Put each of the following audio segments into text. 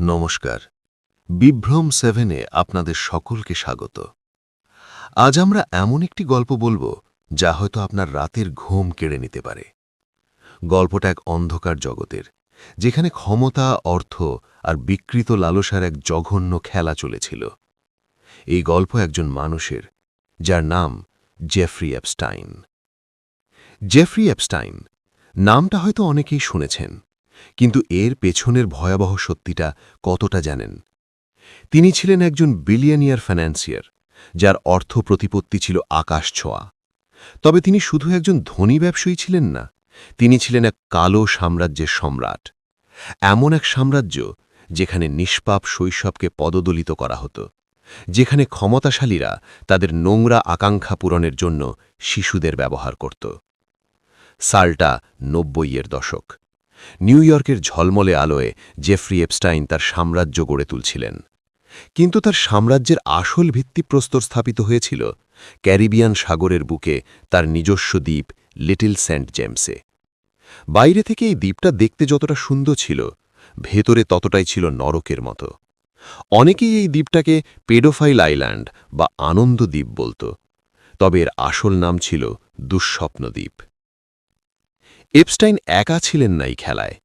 নমস্কার। বিভ্রম 7-এ আপনাদের সকলকে স্বাগত। আজ আমরা এমন একটি গল্প বলবো যা হয়তো আপনার রাতের ঘুম কেড়ে নিতে পারে। গল্পটা এক অন্ধকার জগতের, যেখানে ক্ষমতা, অর্থ আর বিকৃত লালসার এক জঘন্য খেলা চলেছিল। এই গল্প একজন মানুষের, যার নাম জেফ্রি এপস্টাইন। জেফ্রি এপস্টাইন নামটা হয়তো অনেকেই শুনেছেন, কিন্তু এর পেছনের ভয়াবহ সত্যিটা কতটা জানেন? তিনি ছিলেন একজন বিলিয়নিয়ার ফাইন্যান্সিয়ার, যার অর্থ প্রতিপত্তি ছিল আকাশ ছোঁয়া। তবে তিনি শুধু একজন ধনী ব্যবসায়ী ছিলেন না, তিনি ছিলেন এক কালো সাম্রাজ্যের সম্রাট। এমন এক সাম্রাজ্য যেখানে নিষ্পাপ শৈশবকে পদদলিত করা হতো, যেখানে ক্ষমতাশালীরা তাদের নোংরা আকাঙ্ক্ষা পূরণের জন্য শিশুদের ব্যবহার করত। সালটা ৯০-এর দশক। নিউ ইয়র্কের ঝলমলে আলোয় জেফ্রি এপস্টাইন তার সাম্রাজ্য গড়ে তুলছিলেন। কিন্তু তার সাম্রাজ্যের আসল ভিত্তিপ্রস্তর স্থাপিত হয়েছিল ক্যারিবিয়ান সাগরের বুকে তার নিজস্ব দ্বীপ লিটল সেন্ট জেমসে। বাইরে থেকে এই দ্বীপটা দেখতে যতটা সুন্দর ছিল, ভেতরে ততটাই ছিল নরকের মতো। অনেকেই এই দ্বীপটাকে পেডোফাইল আইল্যান্ড বা আনন্দ দ্বীপ বলত, তবে এর আসল নাম ছিল দুঃস্বপ্ন দ্বীপ। এপস্টাইন একা ছিলেন না এই খেলায়।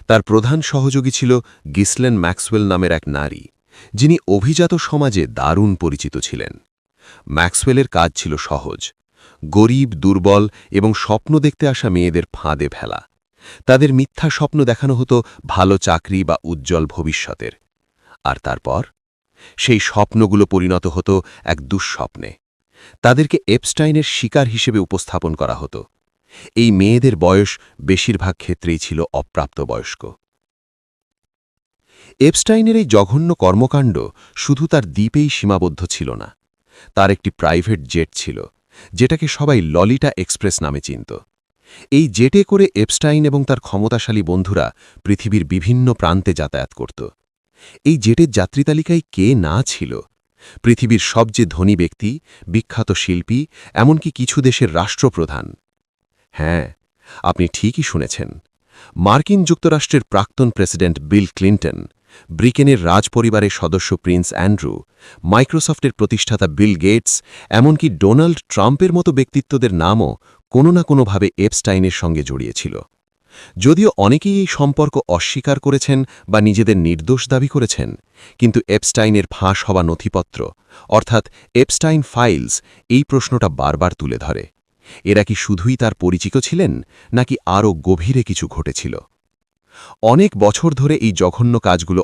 তার প্রধান সহযোগী ছিল গিসলেন ম্যাক্সওয়েল নামের এক নারী, যিনি অভিজাত সমাজে দারুণ পরিচিত ছিলেন। ম্যাক্সওয়েলের কাজ ছিল সহজ: গরিব, দুর্বল এবং স্বপ্ন দেখতে আসা মেয়েদের ফাঁদে ফেলা। তাদের মিথ্যা স্বপ্ন দেখানো হতো ভালো চাকরি বা উজ্জ্বল ভবিষ্যতের। আর তারপর সেই স্বপ্নগুলো পরিণত হতো এক দুঃস্বপ্নে। তাদেরকে এপস্টাইনের শিকার হিসেবে উপস্থাপন করা হতো। এই মেয়েদের বয়স বেশিরভাগ ক্ষেত্রেই ছিল অপ্রাপ্তবয়স্ক। এপস্টাইনের এই জঘন্য কর্মকাণ্ড শুধু তার দ্বীপেই সীমাবদ্ধ ছিল না। তার একটি প্রাইভেট জেট ছিল, যেটাকে সবাই ললিটা এক্সপ্রেস নামে চিনত। এই জেটে করে এপস্টাইন এবং তার ক্ষমতাশালী বন্ধুরা পৃথিবীর বিভিন্ন প্রান্তে যাতায়াত করত। এই জেটের যাত্রী তালিকায় কে না ছিল? পৃথিবীর সবচেয়ে ধনী ব্যক্তি, বিখ্যাত শিল্পী, এমনকি কিছু দেশের রাষ্ট্রপ্রধান। হ্যাঁ, আপনি ঠিকই শুনেছেন। মার্কিন যুক্তরাষ্ট্রের প্রাক্তন প্রেসিডেন্ট বিল ক্লিন্টন, ব্রিটেনের রাজপরিবারের সদস্য প্রিন্স অ্যান্ড্রু, মাইক্রোসফটের প্রতিষ্ঠাতা বিল গেটস, এমনকি ডোনাল্ড ট্রাম্পের মতো ব্যক্তিত্বদের নামও কোনো না কোনোভাবে এপস্টাইনের সঙ্গে জড়িয়েছিল। যদিও অনেকেই এই সম্পর্ক অস্বীকার করেছেন বা নিজেদের নির্দোষ দাবি করেছেন, কিন্তু এপস্টাইনের ফাঁস হওয়া নথিপত্র, অর্থাৎ এপস্টাইন ফাইলস, এই প্রশ্নটা বারবার তুলে ধরে। এরা কি শুধুই তার পরিচিত ছিলেন, নাকি আরও গভীরে কিছু ঘটেছিল? অনেক বছর ধরে এই জঘন্য কাজগুলো